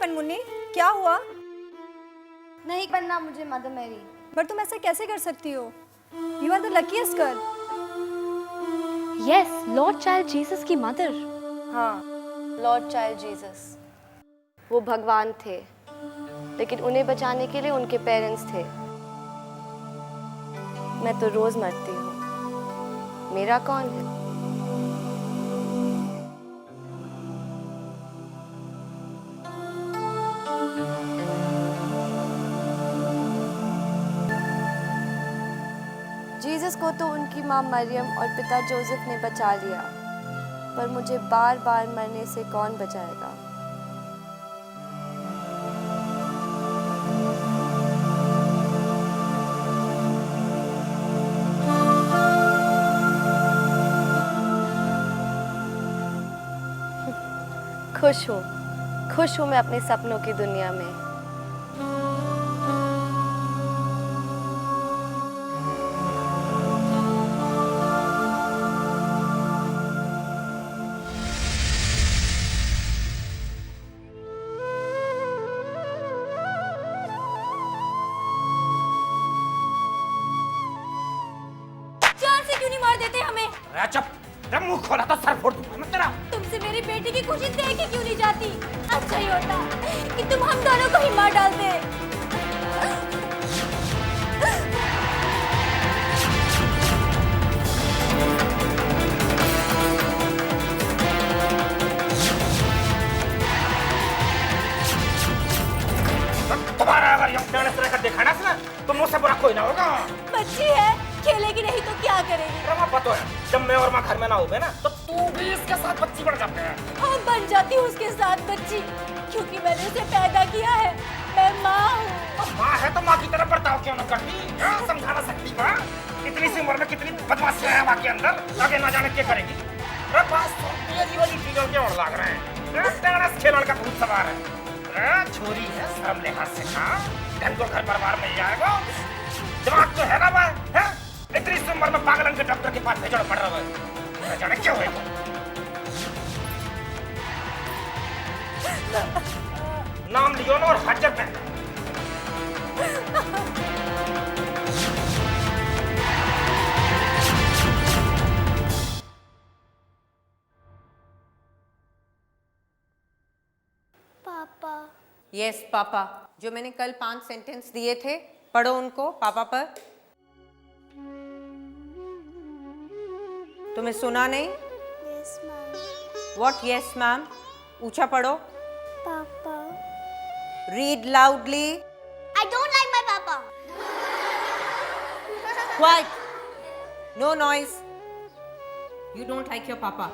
Happened Munni? क्या हुआ? नहीं बनना मुझे मदर मैरी। पर तुम ऐसा कैसे कर सकती हो? You are the luckiest girl. Yes, Lord child Jesus की मदर। हाँ, लॉर्ड चाइल्ड जीसस वो भगवान थे, लेकिन उन्हें बचाने के लिए उनके पेरेंट्स थे। मैं तो रोज मरती हूँ, मेरा कौन है? जीसस को तो उनकी माँ मरियम और पिता जोसेफ ने बचा लिया, पर मुझे बार बार मरने से कौन बचाएगा? खुश हूँ मैं अपने सपनों की दुनिया में। जान से क्यों नहीं मार देते हमें? अरे चुप! जब मुंह खोला तो सर फोड़ दूंगा मैं तेरा। तुमसे मेरी बेटी की खुशी देख के क्यों नहीं जाती? अच्छा ही होता कि तुम हम दोनों को ही मार डालते। तुम्हारा अगर यूं डांस तरह का देखा ना तो मुझसे बुरा कोई ना होगा। बच्ची है, खेलेगी नहीं तो क्या करेगी? रमा पता है, जब मैं और माँ घर में ना होगे ना तो तू भी इसके साथ बच्ची बन जाते हैं। हाँ, बन जाती हूँ उसके साथ बच्ची, क्योंकि मैंने उसे पैदा किया है। मैं माँ हूँ। माँ है तो माँ की तरह बर्ताव क्यों न करती? क्या समझाना सकती माँ? इतनी सी उम्र में कितनी बदमाशियां हैं माँ के अंदर, आगे ना जाने क्या करेगी। अरे पास ये वाली चीजों के और लाग रहे हैं। टेनिस खेलने का भूत सवार है। अरे छोरी है, शर्म लिहाज से कहा ढंग को घर परिवार मिल जाएगा। दिमाग तो है ना भाई? है? इतनी सी उम्र में पागलन के डॉक्टर के पास भेजना पड़ रहा है। न जाने क्यों है वो? नाम लियो ना और हाजर पे। पापा। यस पापा, जो मैंने कल 5 सेंटेंस दिए थे पढ़ो उनको पापा पर। तुम्हें सुना नहीं? Yes ma'am. What yes ma'am? ऊंचा पढ़ो। पापा। Read loudly. I don't like my papa. Quiet. No noise. You don't like your पापा।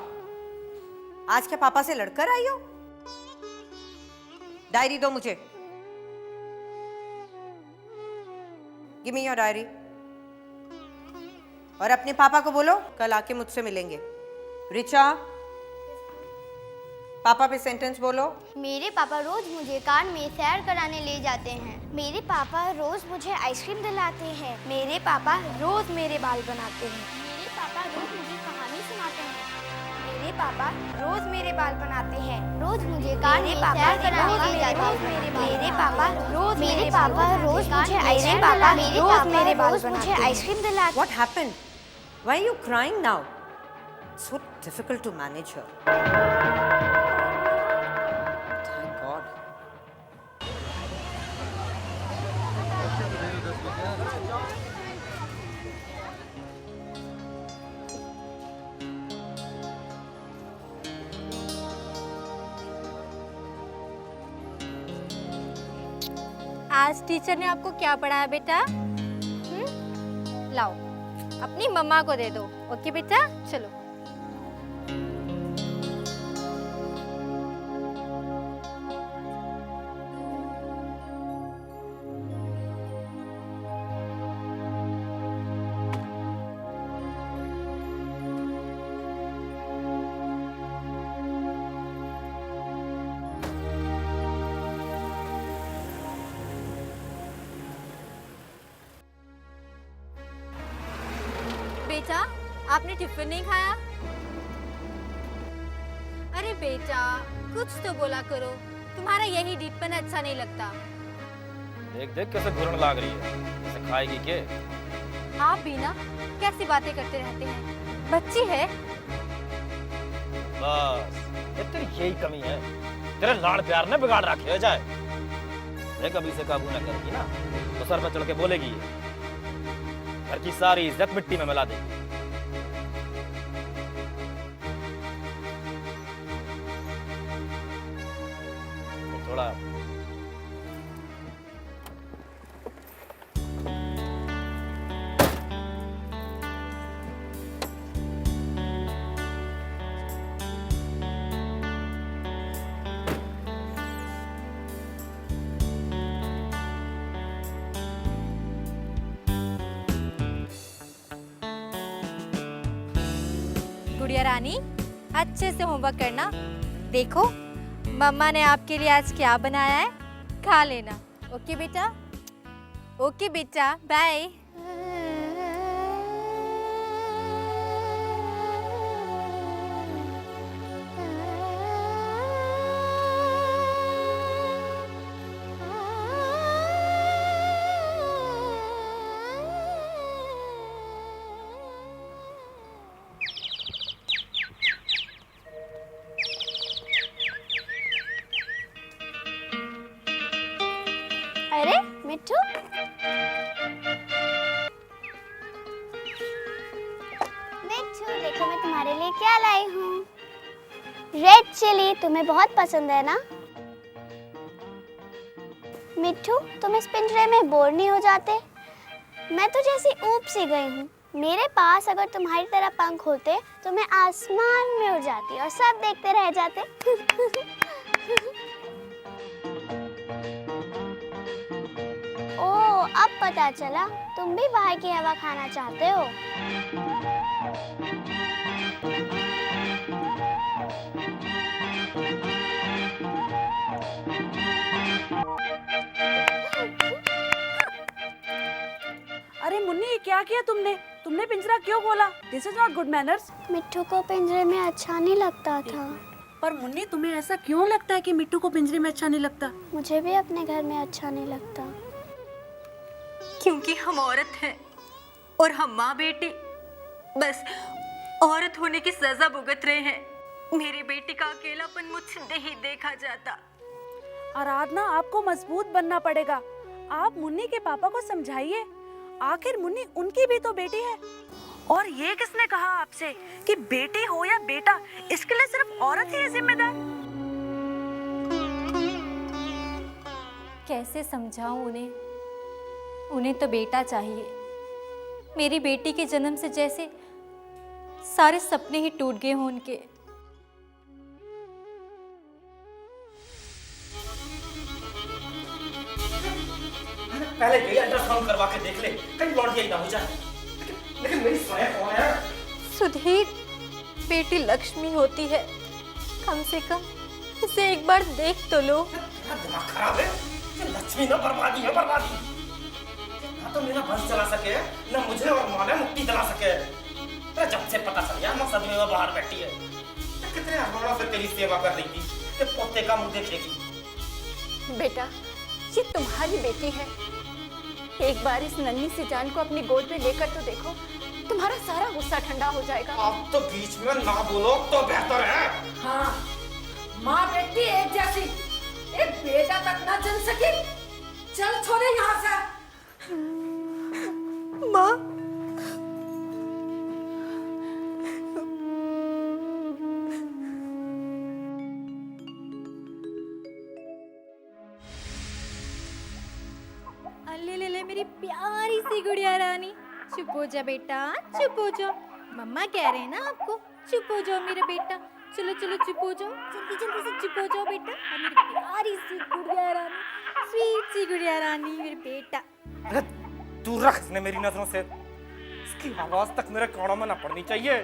आज क्या पापा से लड़कर आई हो? डायरी दो मुझे। Give me your diary. और अपने पापा को बोलो कल आके मुझसे मिलेंगे। रिचा, पापा पे सेंटेंस बोलो। मेरे पापा रोज मुझे कार में सैर कराने ले जाते हैं। मेरे पापा रोज मुझे आइसक्रीम दिलाते हैं। मेरे पापा रोज मेरे बाल बनाते हैं। मेरे पापा रोज मुझे कहानी सुनाते हैं। मेरे पापा रोज मेरे बाल बनाते हैं। रोज मुझे कार में सैर कराने ले जाते हैं। मेरे पापा रोज मुझे आइसक्रीम दिलाते। What happened? Why are you crying now? So difficult to manage her. Thank God. आज टीचर ने आपको क्या पढ़ाया बेटा? लाओ, अपनी मम्मा को दे दो। ओके बेटा, चलो। बेटा, आपने टिफिन नहीं खाया? अरे बेटा, कुछ तो बोला करो। तुम्हारा यही डीपपन अच्छा नहीं लगता। देख देख कैसे घुरने लाग रही है, कैसे खाएगी के? आप भी ना कैसी बातें करते रहते हैं, बच्ची है। बस ये तेरी यही कमी है, तेरे लाड़ प्यार ने बिगाड़ रखे हो जाए। देख अभी से काबू न करेगी ना तो सर पर चढ़ के बोलेगी ये। घर की सारी इज्जत मिट्टी में मिला देगी। तो थोड़ा गुड़िया रानी, अच्छे से होमवर्क करना। देखो मम्मा ने आपके लिए आज क्या बनाया है, खा लेना। ओके बेटा, ओके बेटा, बाय। अरे मिट्टू, मिट्टू देखो मैं तुम्हारे लिए क्या लाई हूँ। रेड चिली तुम्हें बहुत पसंद है ना? मिट्टू, तुम इस पिंजरे में बोर नहीं हो जाते? मैं तो जैसी ऊब सी गई हूँ। मेरे पास अगर तुम्हारी तरह पंख होते तो मैं आसमान में उड़ जाती और सब देखते रह जाते। ओ, अब पता चला तुम भी बाहर की हवा खाना चाहते हो। अरे मुन्नी, ये क्या किया तुमने? तुमने पिंजरा क्यों खोला? This is not good manners. Mittu को पिंजरे में अच्छा नहीं लगता था। पर मुन्नी, तुम्हें ऐसा क्यों लगता है कि मिट्टू को पिंजरे में अच्छा नहीं लगता? मुझे भी अपने घर में अच्छा नहीं लगता। क्योंकि हम औरत हैं और हम माँ बेटी बस औरत होने की सजा भुगत रहे हैं। मेरी बेटी का अकेलापन मुझसे नहीं देखा जाता। आराधना, आपको मजबूत बनना पड़ेगा। आप मुन्नी के पापा को समझाइए। आखिर मुन्नी उनकी भी तो बेटी है। और ये किसने कहा आपसे कि बेटी हो या बेटा, इसके लिए सिर्फ औरत ही है जिम्मेदार? कैसे समझाऊं उन्हें? उन्हें तो बेटा चाहिए। मेरी बेटी के जन्म से जैसे सारे सपने ही टूट गए हों उनके। पहले ये अल्ट्रासाउंड करवा के देख ले, कहीं लौट ना हो जाए। लेकिन मेरी सोया कौन है? सुधीर, बेटी लक्ष्मी होती है, कम से कम इसे एक बार देख तो लो। तेरा दिमाग खराब है? ये लक्ष्मी ना बर्बादी है, बर्बादी। ना तो मेरा वंश चला सके, ना मुझे और माँ ने मुक्ति दिला सके। तो जब से पता चल गया मकसद में वो बाहर बैठी है, तो कितने अरमानों से तेरी सेवा कर रही थी कि पोते का मुंह देखेगी। बेटा, ये तुम्हारी बेटी है। एक बार इस नन्ही सी जान को अपनी गोद में लेकर तो देखो, तुम्हारा सारा गुस्सा ठंडा हो जाएगा। आप तो बीच में ना बोलो तो बेहतर है। हाँ, माँ बेटी एक जैसी, एक बेटा तक ना जन सकी। चल छोड़े यहाँ से। माँ, ले मेरी प्यारी सी गुड़िया रानी, चुप हो जा बेटा, चुप हो जाओ। मम्मा कह रहे हैं ना आपको, चुप हो जाओ मेरा बेटा। चलो चलो चुप हो जाओ, जल्दी जल्दी से चुप हो जाओ बेटा। और मेरी प्यारी सी गुड़िया रानी, स्वीट सी गुड़िया रानी, मेरे बेटा। अरे दूर रख इसने मेरी नजरों से। इसकी आवाज तक मेरे कानों में ना पड़नी चाहिए।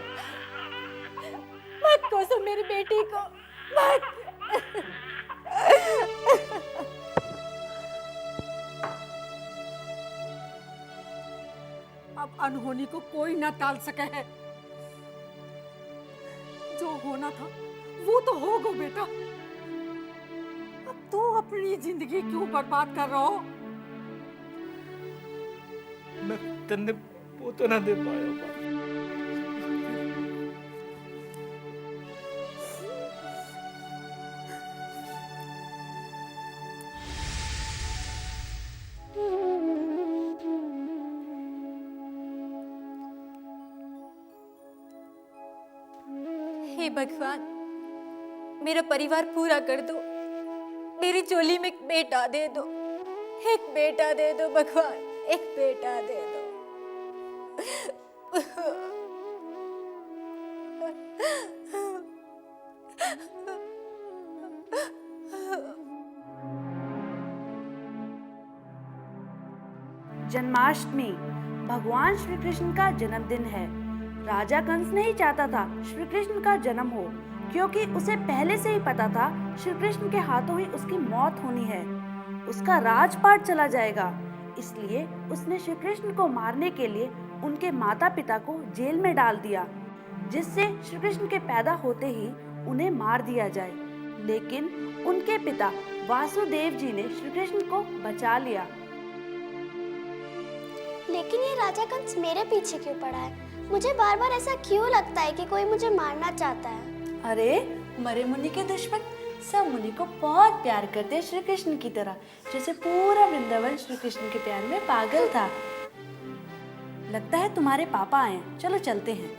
मत कोसो मेरी बेटी को, मत। अब अनहोनी को कोई ना टाल सके है। जो होना था वो तो हो गो बेटा। अब अपनी जिंदगी क्यों बर्बाद कर रहे हो? मैं तेने पोते ना दे पाया मां। हे भगवान, मेरा परिवार पूरा कर दो। मेरी चोली में एक बेटा दे दो, एक बेटा दे दो भगवान, एक बेटा दे दो। जन्माष्टमी भगवान श्री कृष्ण का जन्मदिन है। राजा कंस नहीं चाहता था श्री कृष्ण का जन्म हो, क्योंकि उसे पहले से ही पता था श्री कृष्ण के हाथों ही उसकी मौत होनी है, उसका राजपाट चला जाएगा। इसलिए उसने श्री कृष्ण को मारने के लिए उनके माता पिता को जेल में डाल दिया, जिससे श्री कृष्ण के पैदा होते ही उन्हें मार दिया जाए। लेकिन उनके पिता वासुदेव जी ने श्री कृष्ण को बचा लिया। लेकिन ये राजा कंस मेरे पीछे क्यों पड़ा है? मुझे बार बार ऐसा क्यों लगता है कि कोई मुझे मारना चाहता है? अरे मरे मुनि के दुश्मन सब मुनि को बहुत प्यार करते हैं श्री कृष्ण की तरह, जैसे पूरा वृंदावन श्री कृष्ण के प्यार में पागल था। लगता है तुम्हारे पापा आए, चलो चलते हैं।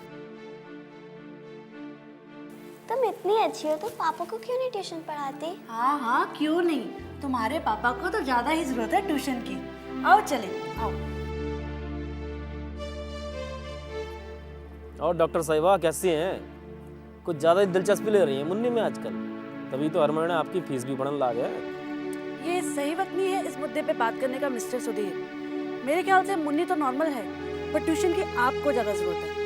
तुम इतनी अच्छी हो तो पापा को क्यों नहीं ट्यूशन पढ़ाती? हाँ हाँ क्यों नहीं, तुम्हारे पापा को तो ज्यादा ही जरूरत है ट्यूशन की। आओ चले आओ। और डॉक्टर साहिबा कैसी हैं? कुछ ज़्यादा ही दिलचस्पी ले रही हैं मुन्नी में आजकल, तभी तो हर महीने आपकी फीस भी बढ़ने लगा है। ये सही वक्त नहीं है इस मुद्दे पे बात करने का मिस्टर सुधीर। मेरे ख्याल से मुन्नी तो नॉर्मल है, पर ट्यूशन की आपको ज्यादा जरूरत है।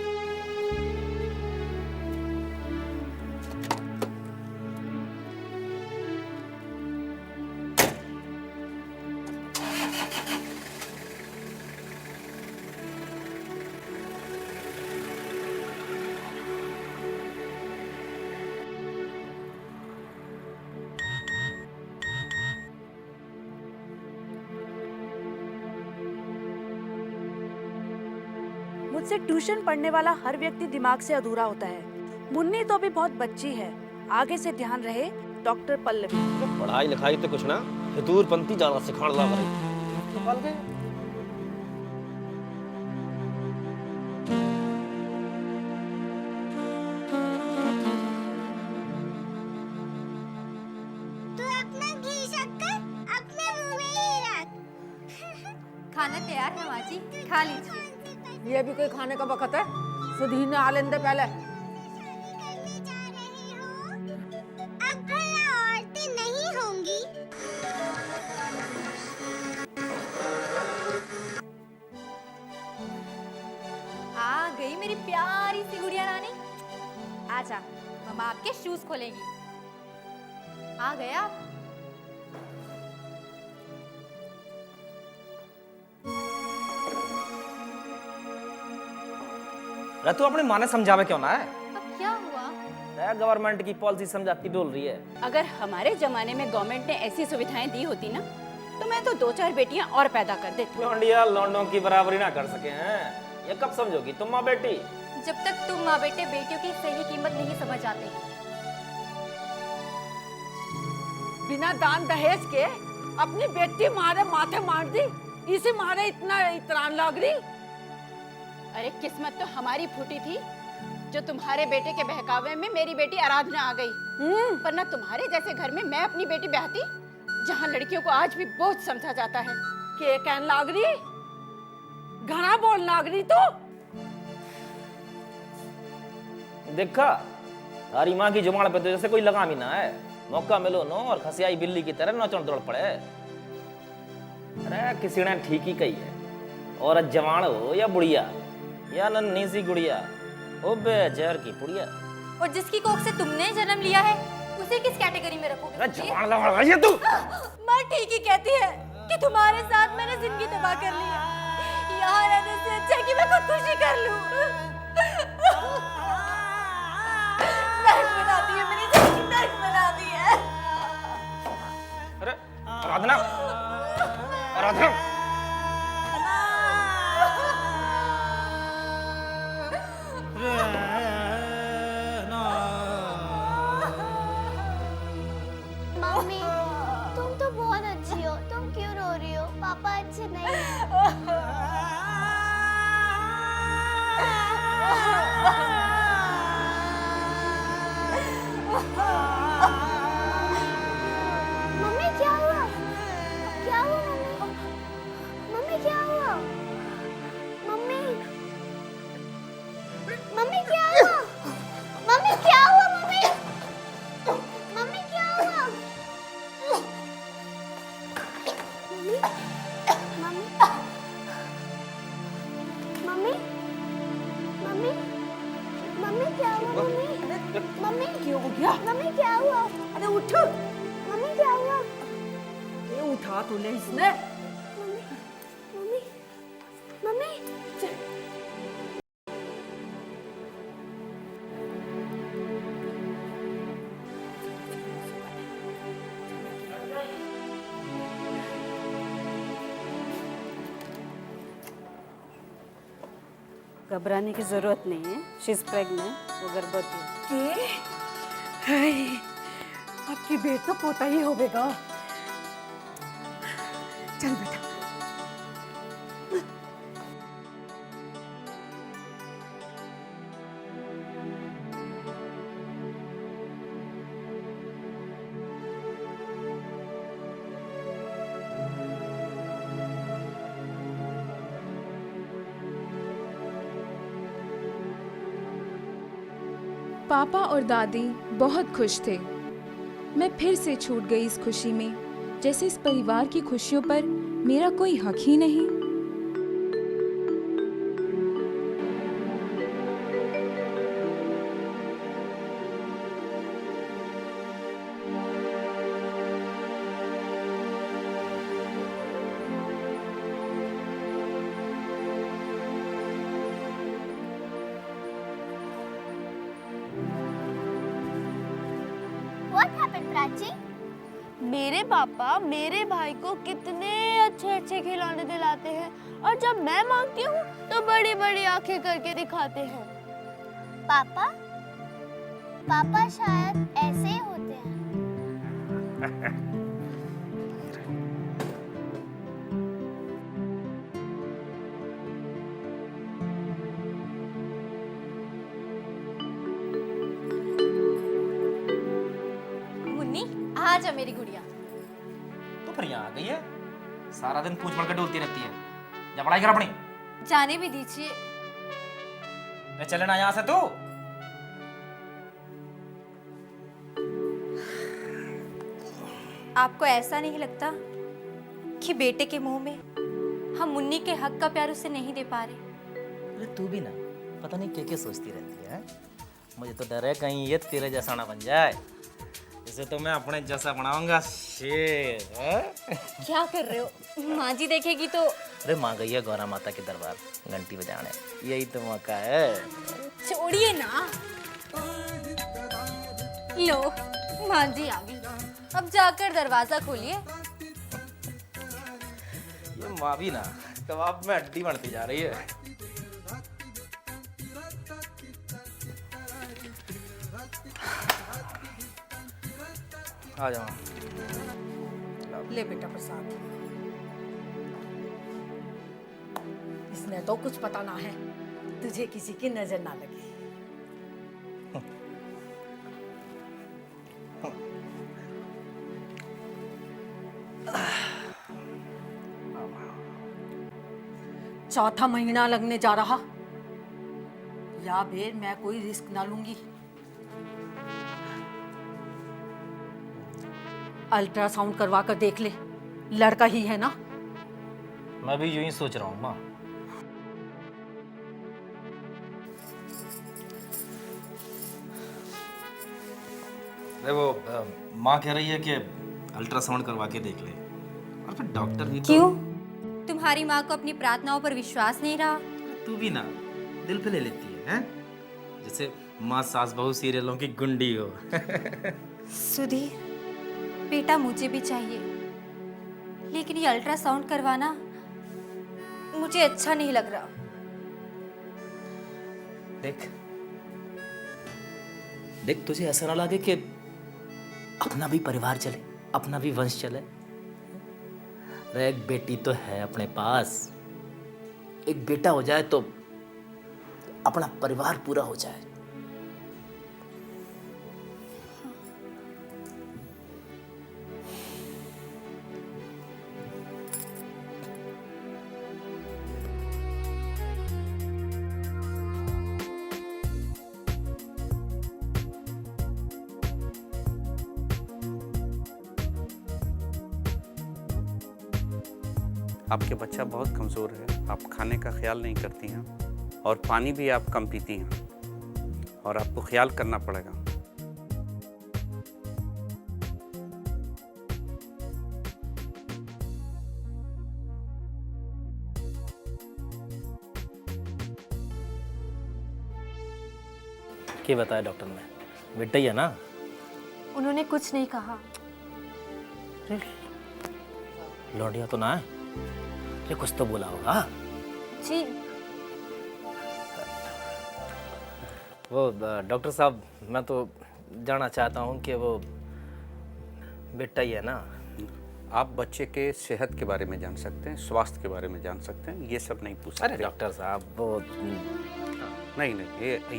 मुझसे ट्यूशन पढ़ने वाला हर व्यक्ति दिमाग से अधूरा होता है। मुन्नी तो अभी बहुत बच्ची है, आगे से ध्यान रहे। डॉक्टर पल्लवी। पढ़ाई लिखाई तो कुछ ना, फितूर पंथी जाना सिखाड़ ला भाई। तू अपना घी शक्कर अपने मुंह में ही रख। खाना तैयार है माँ जी, खा लीजिए। ये भी कोई खाने का वक्त है? सुधीर ने आ लेने दे पहले। करने जा रही हो, अब भला औरतें नहीं होंगी? आ गई मेरी प्यारी सी गुड़िया रानी। आजा, मम्मा आपके शूज खोलेगी। आ गए आप? अरे तू अपनी माँ ने समझावे क्यों ना है? अब क्या हुआ? गवर्नमेंट की पॉलिसी समझाती डोल रही है। अगर हमारे जमाने में गवर्नमेंट ने ऐसी सुविधाएं दी होती ना, तो मैं तो 2-4 बेटियां और पैदा कर देती। लौंडिया लौंडों की बराबरी ना कर सके हैं, ये कब समझोगी तुम माँ बेटी? जब तक तुम माँ बेटे बेटियों की सही कीमत नहीं समझ आते। बिना दान दहेज के अपनी बेटी मारे माथे मार दी, इसे मारे इतना इतरान लग रही। अरे किस्मत तो हमारी फूटी थी जो तुम्हारे बेटे के बहकावे में मेरी बेटी आराधना आ गई। पर ना तुम्हारे जैसे घर में मैं अपनी बेटी ब्याहती, जहाँ लड़कियों को आज भी बोझ समझा जाता है। के कहन लाग रही, घना बोल लाग रही तो। देखा, तारी माँ की जुबान पे तो जैसे कोई लगाम ही ना है। मौका मिलो नो और खसियाई बिल्ली की तरह नौचड़ दौड़ पड़े। अरे किसी ने ठीक ही कही है, औरत जवान हो या बुढ़िया या नन्ही सी गुड़िया, ओ बेजहर की पुड़िया। और जिसकी कोख से तुमने जन्म लिया है, उसे किस कैटेगरी में रखोगे? अरे जवान लगा रही है तू। माँ ठीक ही कहती है कि तुम्हारे साथ मैंने जिंदगी तबाह कर ली है। यहाँ रहने से अच्छा है कि मैं खुदकुशी कर लूं। नर्क बना दी है मेरी जिंदगी, नर्क बना दी है। अरे से नहीं है। मम्मी क्या हुआ? क्या हुआ मम्मी? मम्मी क्या हुआ? मम्मी मम्मी क्या हुआ? मम्मी क्या हुआ? मम्मी मम्मी क्या हुआ? Mummy mummy mummy mummy mummy क्या हुआ? मम्मी मम्मी क्या हो गया? मम्मी क्या हुआ? अरे उठ, मम्मी क्या हुआ? ये उठा तूने इसने। मम्मी मम्मी घबराने की जरूरत नहीं है, शी इज प्रेग्नेंट, वो गर्भवती है। हाय, आपकी बेट तो पोता ही होगा। चल बेटा। पापा और दादी बहुत खुश थे। मैं फिर से छूट गई इस खुशी में, जैसे इस परिवार की खुशियों पर मेरा कोई हक ही नहीं। What happened, Prachi? मेरे पापा मेरे भाई को कितने अच्छे अच्छे खिलौने दिलाते हैं, और जब मैं मांगती हूँ तो बड़ी बड़ी आंखें करके दिखाते हैं। पापा पापा शायद ऐसे ही होते हैं। मुन्नी आ जा मेरी गुड़िया। तो फिर यहाँ आ गई है, सारा दिन पूछ पड़ के डोलती रहती है। जा पढ़ाई कर अपनी। जाने भी दीजिए। मैं चले ना यहाँ से तू। आपको ऐसा नहीं लगता कि बेटे के मुंह में हम मुन्नी के हक का प्यार उसे नहीं दे पा रहे? अरे तू भी ना पता नहीं क्या क्या सोचती रहती है। मुझे तो डर है कहीं ये तेरे जैसा ना बन जाए। इसे तो मैं अपने जैसा बनाऊंगा शेर। क्या कर रहे हो? माँ जी देखेगी तो। अरे माँ गई है गौरा माता के दरबार घंटी बजाने, यही तो मौका है। छोड़िए ना। लो माँ जी आ गई, अब जाकर दरवाजा खोलिए। ये माँ भी ना कबाब में हड्डी बनती जा रही है। आ जाओ। ले बेटा प्रसाद। इसने तो कुछ पता ना है, तुझे किसी की नजर ना लगे। चौथा महीना लगने जा रहा, या फिर मैं कोई रिस्क ना लूंगी। अल्ट्रासाउंड करवा कर देख ले, लड़का ही है ना। मैं भी यूं ही सोच रहा हूँ माँ। अरे वो माँ कह रही है कि अल्ट्रासाउंड करवा के देख ले, और फिर डॉक्टर भी क्यों? तुम्हारी माँ को अपनी प्रार्थनाओं पर विश्वास नहीं रहा? तू भी ना दिल पे ले लेती है, हैं? जैसे माँ सास बहू सीरियलों की गुंडी हो। सुधीर बेटा, मुझे भी चाहिए, लेकिन ये अल्ट्रासाउंड करवाना मुझे अच्छा नहीं लग रहा। देख देख, तुझे ऐसा ना लगे कि अपना भी परिवार चले, अपना भी वंश चले। अरे एक बेटी तो है अपने पास, एक बेटा हो जाए तो अपना परिवार पूरा हो जाए। आपके बच्चा बहुत कमज़ोर है, आप खाने का ख्याल नहीं करती हैं और पानी भी आप कम पीती हैं और आपको ख्याल करना पड़ेगा। क्या बताया डॉक्टर ने? बेटा ही है ना? उन्होंने कुछ नहीं कहा। लौंडिया तो ना है, ये कुछ तो बोला होगा। जी वो डॉक्टर साहब, मैं तो जानना चाहता हूँ कि वो बेटा ही है ना? आप बच्चे के सेहत के बारे में जान सकते हैं, स्वास्थ्य के बारे में जान सकते हैं, ये सब नहीं पूछ सकते। अरे डॉक्टर साहब वो नहीं,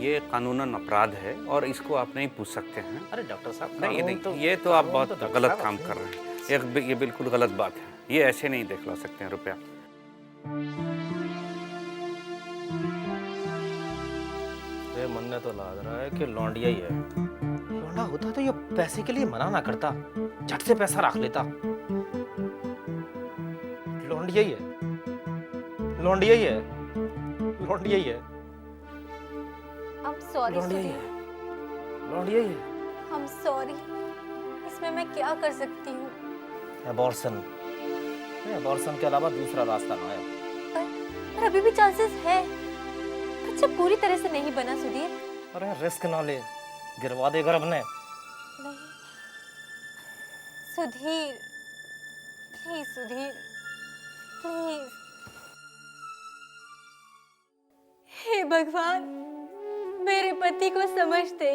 ये कानूनन अपराध है और इसको आप नहीं पूछ सकते हैं। अरे डॉक्टर साहब नहीं, ये तो आप बहुत गलत काम कर रहे हैं। ये बिल्कुल गलत बात है, ये ऐसे नहीं दिखला सकते हैं रुपया। ये मन ने तो लग रहा है कि लौंडिया ही है। लौंडा होता तो ये पैसे के लिए मना ना करता, झट से पैसा रख लेता। लौंडिया ही है, लौंडिया ही है, लौंडिया ही है। I'm sorry लौंडिया ही सुधीर, है, लौंडिया ही है। I'm sorry। इसमें मैं क्या कर सकती हूँ? एबॉर्शन, एबॉर्शन के अलावा दूसरा रास्ता ना है। पर अभी भी चांसेस है, बच्चा पूरी तरह से नहीं बना सुधीर। अरे रिस्क ना ले, गिरवा दे गर्भ ने। नहीं सुधीर, प्लीज सुधीर, प्लीज। हे भगवान, मेरे पति को समझ दे,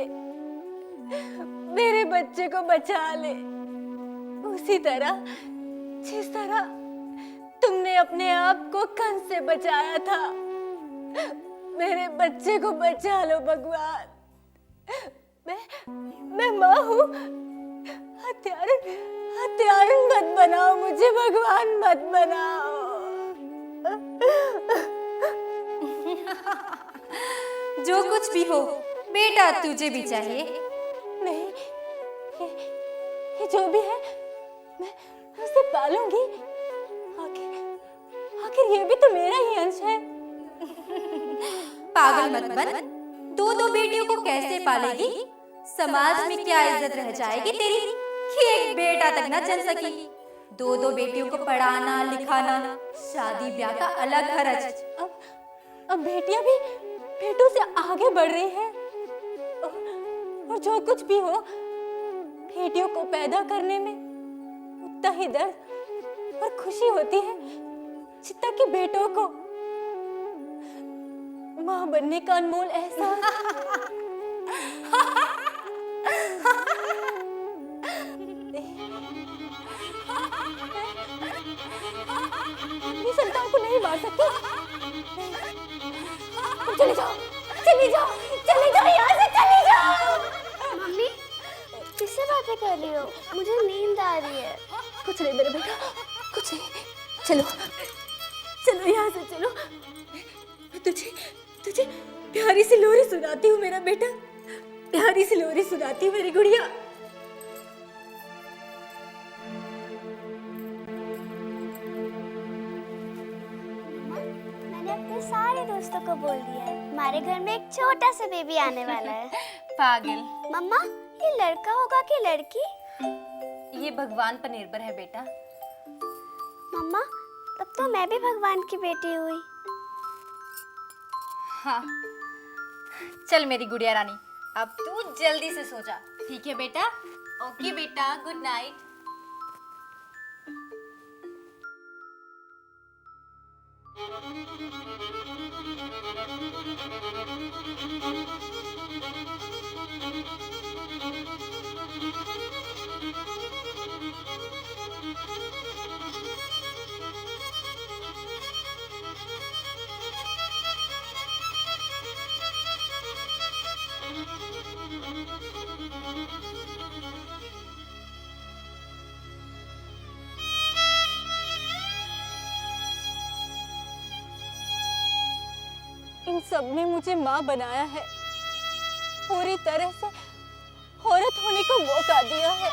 मेरे बच्चे को बचा ले, उसी तरह जिस तरह तुमने अपने आप को कंस से बचाया था। मेरे बच्चे को बचा लो भगवान। मैं माँ हूँ, हत्यारन मत बनाओ मुझे भगवान, मत बनाओ। जो कुछ भी हो बेटा, तुझे भी चाहिए। नहीं, ये जो भी है मैं उसे पालूंगी। आखिर ये भी तो मेरा ही अंश है। पागल मत बन, दो बेटियों को कैसे पालेगी? समाज में क्या इज्जत रह जाएगी तेरी कि एक बेटा तक न जन सकी। दो बेटियों को पढ़ाना लिखाना, शादी ब्याह का अलग खर्च। अब बेटियां भी बेटों से आगे बढ़ रही हैं। और जो कुछ भी हो, बेटियों को पैदा करने में उतना ही दर्द और खुशी होती है जितना कि बेटों को माँ बनने का अनमोल एहसास। अपनी संतान को नहीं मार सकती। चले जाओ, चले जाओ, चले जाओ, यहाँ से चले जाओ। मम्मी, किससे बातें कर रही हो? मुझे नींद आ रही है। कुछ नहीं मेरे बेटा, कुछ नहीं। चलो चलो यहाँ से चलो। मैं तुझे प्यारी सी लोरी सुनाती हूँ मेरा बेटा, प्यारी सी लोरी सुनाती हूँ मेरी गुड़िया। मैंने अपने सारे दोस्तों को बोल दिया है, हमारे घर में एक छोटा सा बेबी आने वाला है। पागल। मम्मा, ये लड़का होगा कि लड़की? ये भगवान पर निर्भर है बेटा। मम्मा, तब तो मैं भी भगवान की बेटी हुई। हाँ, चल मेरी गुड़िया रानी, अब तू जल्दी से सो जा, ठीक है बेटा? ओके बेटा, गुड नाइट। सबने मुझे माँ बनाया है, पूरी तरह से औरत होने का मौका दिया है,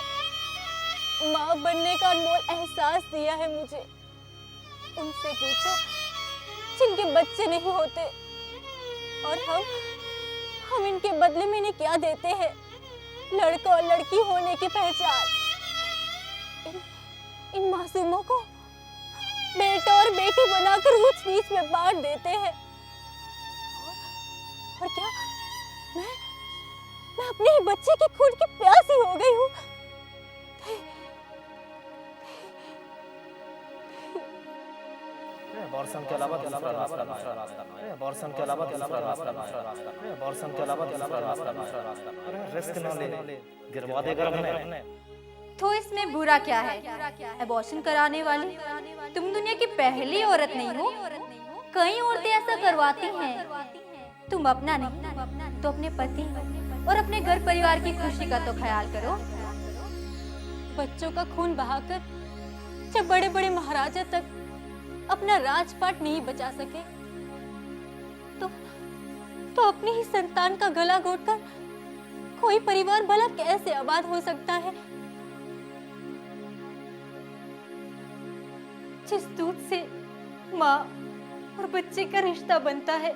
माँ बनने का अनमोल एहसास दिया है मुझे। उनसे पूछो जिनके बच्चे नहीं होते, और हम इनके बदले में इन्हें क्या देते हैं? लड़का और लड़की होने की पहचान। इन मासूमों को बेटा और बेटी बनाकर ऊंच नीच में बांट देते हैं। और क्या मैं अपने ही बच्चे की खून की प्यासी हो गई हूँ? अबॉर्शन के अलावा दूसरा रास्ता नहीं। अबॉर्शन के अलावा दूसरा रास्ता नहीं। अबॉर्शन के अलावा दूसरा रास्ता नहीं। अरे रिस्क ना ले, गिरवा देगा हमने। तो इसमें बुरा क्या है? अबॉर्शन कराने वाली तुम दुनिया की पहली औरत नहीं हो। कई औरतें ऐसा करवाती हैं। तुम अपना नहीं तो अपने पति और अपने घर परिवार की खुशी का तो ख्याल करो। बच्चों का खून बहाकर जब बड़े बड़े महाराजा तक अपना राजपाट नहीं बचा सके, तो अपनी ही संतान का गला घोटकर कोई परिवार भला कैसे आबाद हो सकता है? जिस दूध से माँ और बच्चे का रिश्ता बनता है,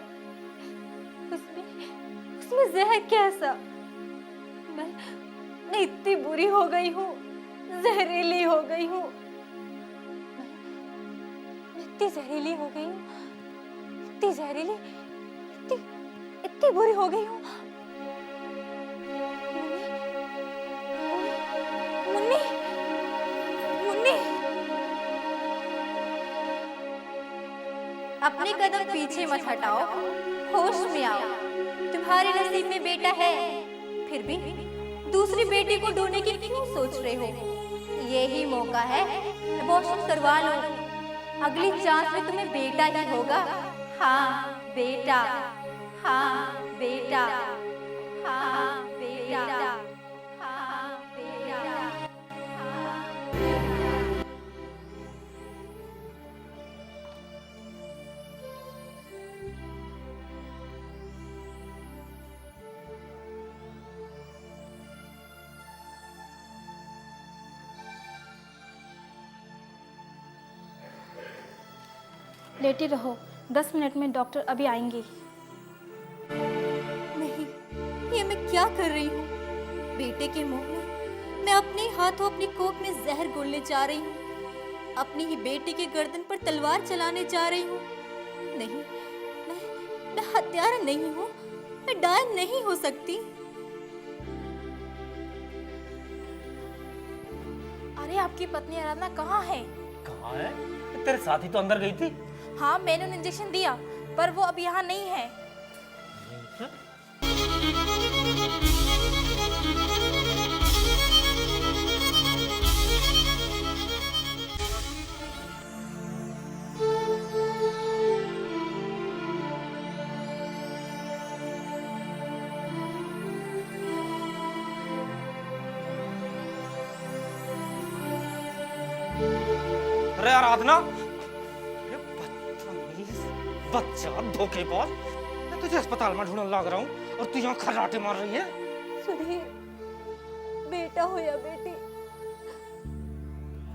उसमें जहर कैसा? मैं इतनी बुरी हो गई हूँ, जहरीली हो गई हूँ। इतनी जहरीली हो गई हूँ, इतनी जहरीली, इतनी बुरी हो गई हूँ। मुन्नी, मुन्नी, अपने कदम पीछे मत हटाओ, होश में आओ। तुम्हारे नसीब में बेटा है, फिर भी दूसरी बेटी को ढूंढने की क्यों सोच रहे हो? यही मौका है, अबॉर्शन करवा लो। अगली चांस में तुम्हें बेटा ही होगा। हाँ बेटा, हाँ बेटा, हाँ बेटा, हाँ बेटा। लेटी रहो, 10 मिनट में डॉक्टर अभी आएंगे। नहीं, ये मैं क्या कर रही हूँ? बेटे के मुंह में मैं अपने हाथों अपनी कोख में जहर घोलने जा रही हूँ। अपनी ही बेटी के गर्दन पर तलवार चलाने जा रही हूँ। नहीं, मैं हत्यारा नहीं हूँ, मैं डायन नहीं हो सकती। अरे आपकी पत्नी आराधना कहाँ है? कहाँ है? तेरे साथ ही तो अंदर गई थी। हाँ, मैंने उन्हें इंजेक्शन दिया, पर वो अब यहाँ नहीं है। अरे आराधना, बच्चा धोखेबाज, मैं तुझे अस्पताल में ढूंढने लग रहा हूँ और तू यहाँ खर्राटे मार रही है। सुधीर, बेटा हो या बेटी,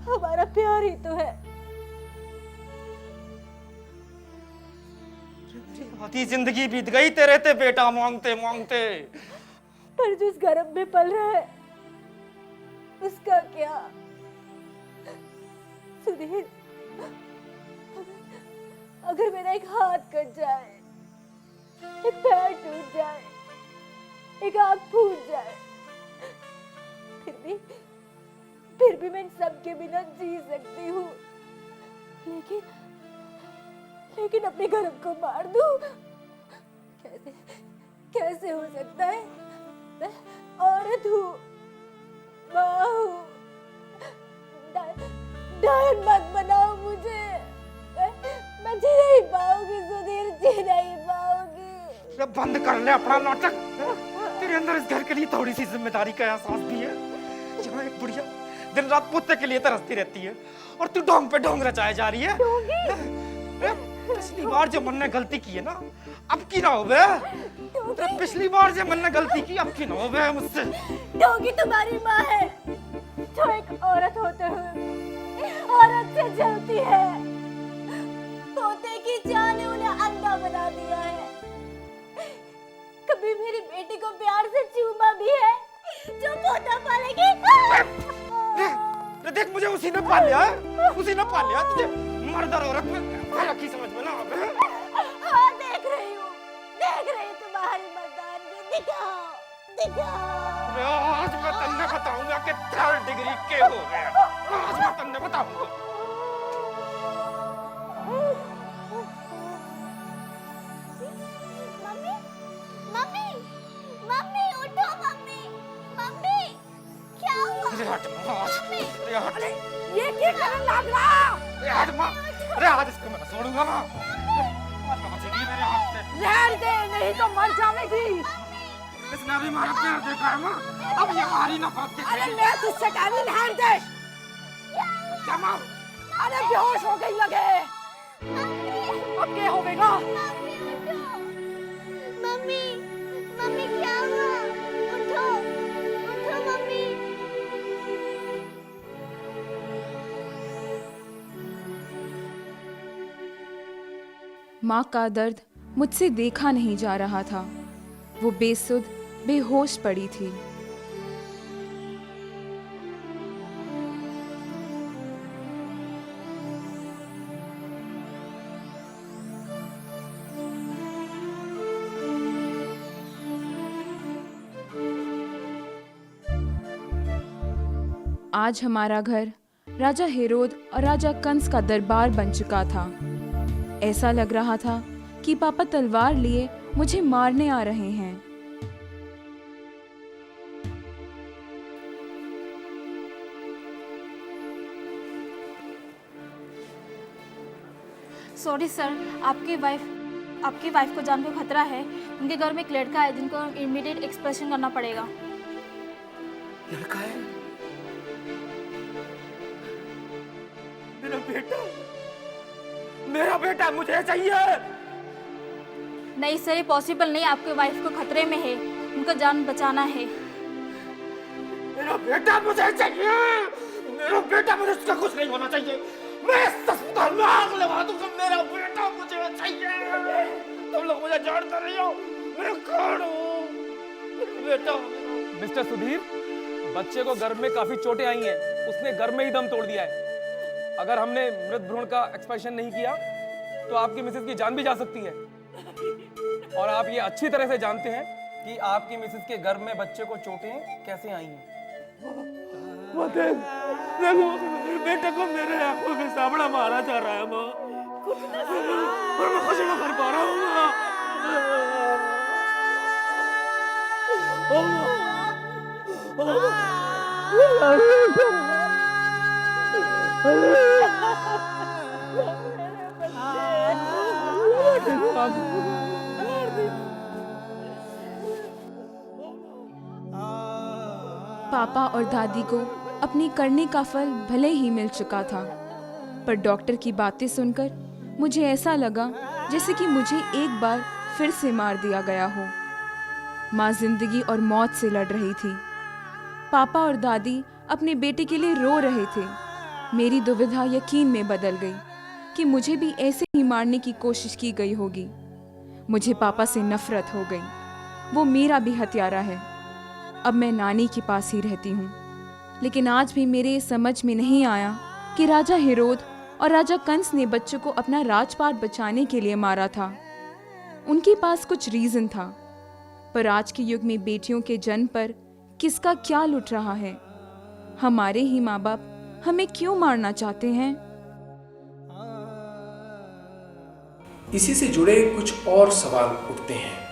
हमारा प्यार ही तो है। आधी जिंदगी बीत गई तेरे ते बेटा मांगते मांगते। पर जिस गर्भ में पल रहा है, उसका क्या? सुधीर, अगर मेरा एक हाथ कट जाए, एक पैर टूट जाए, एक आंख फूट जाए, फिर भी मैं इन सब के बिना जी सकती हूँ। लेकिन अपने गर्भ को मार दूं? कैसे हो सकता है? मैं औरत हूँ, माँ हूँ। डायन मत बनाओ मुझे। मैं जी नहीं पाऊंगी सुधीर, जी नहीं पाऊंगी। बंद कर ले अपना नाटक। तेरे अंदर इस घर के लिए थोड़ी सी जिम्मेदारी का एहसास भी है। यहाँ एक बुढ़िया दिन रात पुत्र के लिए तरसती रहती है और तू ढोंग पे ढोंग रचाए जा रही है। पिछली बार जो मन ने गलती की है ना, अब की ना हो बे। अरे पिछली बार जो मन ने गलती की, अब की ना हो बे मुझसे। डॉगी तुम्हारी माँ है जो एक औरत होते हुए औरत से जलती है। पोते की जान ने उन्हें अंधा बना दिया है। कभी मेरी बेटी को प्यार से चूमा भी है जो पोता पालेगी। देख मुझे उसी ने पाल लिया है, उसी ने पाल लिया। तुझे मर्द और औरत में फर्क ही समझ में ना आवे। हाँ देख रही हूँ तुम्हारी मर्दानगी। दिखाओ। आज मैं तन्ने बताऊंगा कि 3rd डिग्री के हो गया। आज मैं तन्ने बताऊंगा। मम्मी उठो मम्मी क्या हुआ? अरे हट। ये क्या करने लग रहा? अरे आज इसको मैं छोड़ूंगा ना। मेरे हाथ से। जहर दे, नहीं तो मर जाएगी। इसने भी हमारा प्यार देखा है माँ, अब ये हमारी नफरत देखेगी। अरे मैं तुझसे कह रही जहर दे। जमा। अरे बेहोश हो गई लगे। अब क्या होगा? मम्मी क्या हुआ? उठो मम्मी। माँ का दर्द मुझसे देखा नहीं जा रहा था। वो बेसुध बेहोश पड़ी थी। आज हमारा घर राजा हेरोद और राजा कंस का दरबार बन चुका था। ऐसा लग रहा था कि पापा तलवार लिए मुझे मारने आ रहे हैं। सॉरी सर, आपकी वाइफ को जान को खतरा है। उनके घर में एक लड़का है जिनको इमीडिएट एक्सप्रेशन करना पड़ेगा। लड़का है? मेरा बेटा मुझे चाहिए। नहीं सर, ये पॉसिबल नहीं। आपके वाइफ को खतरे में है, उनका जान बचाना है। मेरा बेटा मुझे चाहिए। मेरा बेटा, मुझे इसका कुछ नहीं होना चाहिए। मैं इस अस्पताल में आग लगा दूंगा। मेरा बेटा मुझे चाहिए। तुम लोग मुझे जानते नहीं हो, मैं कौन हूँ? बेटा। मिस्टर सुधीर, बच्चे को गर्भ में काफी चोटें आई हैं। उसने गर्भ में ही दम तोड़ दिया है। अगर हमने मृत भ्रूण का एक्सपेंशन नहीं किया तो आपकी मिसेस की जान भी जा सकती है। और आप ये अच्छी तरह से जानते हैं कि आपकी मिसेस के गर्भ में बच्चे को चोटें कैसे आई हैं। देखो, बेटे को मेरे आंखों में सामना मारा जा रहा है माँ, और मैं कुछ नहीं कर पा रहा हूँ माँ। पापा और दादी को अपनी करने का फल भले ही मिल चुका था, पर डॉक्टर की बातें सुनकर मुझे ऐसा लगा जैसे कि मुझे एक बार फिर से मार दिया गया हो। माँ जिंदगी और मौत से लड़ रही थी। पापा और दादी अपने बेटे के लिए रो रहे थे। मेरी दुविधा यकीन में बदल गई कि मुझे भी ऐसे ही मारने की कोशिश की गई होगी। मुझे पापा से नफरत हो गई। वो मेरा भी हत्यारा है। अब मैं नानी के पास ही रहती हूँ, लेकिन आज भी मेरे समझ में नहीं आया कि राजा हेरोद और राजा कंस ने बच्चों को अपना राजपाट बचाने के लिए मारा था। उनके पास कुछ रीजन था, पर आज के युग में बेटियों के जन्म पर किसका क्या लुट रहा है? हमारे ही माँ बाप हमें क्यों मारना चाहते हैं? इसी से जुड़े कुछ और सवाल उठते हैं।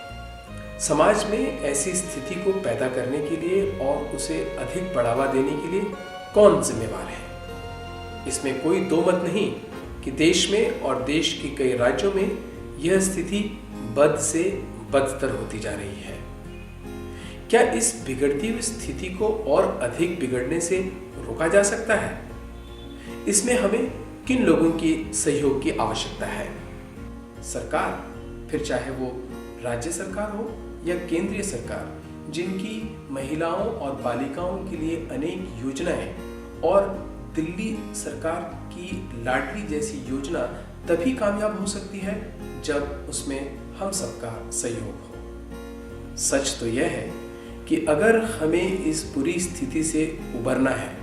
समाज में ऐसी स्थिति को पैदा करने के लिए और उसे अधिक बढ़ावा देने के लिए कौन जिम्मेवार है? इसमें कोई दो मत नहीं कि देश में और देश के कई राज्यों में यह स्थिति बद से बदतर होती जा रही है। क्या इस बिगड़ती हुई स्थिति को और अधिक बिगड़ने से रोका जा सकता है? इसमें हमें किन लोगों की सहयोग की आवश्यकता है? सरकार, फिर चाहे वो राज्य सरकार हो या केंद्रीय सरकार, जिनकी महिलाओं और बालिकाओं के लिए अनेक योजनाएं और दिल्ली सरकार की लाडली जैसी योजना तभी कामयाब हो सकती है जब उसमें हम सबका सहयोग हो। सच तो यह है कि अगर हमें इस बुरी स्थिति से उबरना है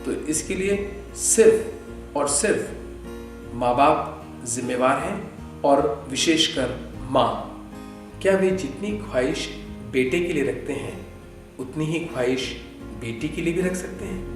तो इसके लिए सिर्फ और सिर्फ माँ बाप जिम्मेवार हैं, और विशेषकर माँ। क्या वे जितनी ख्वाहिश बेटे के लिए रखते हैं उतनी ही ख्वाहिश बेटी के लिए भी रख सकते हैं?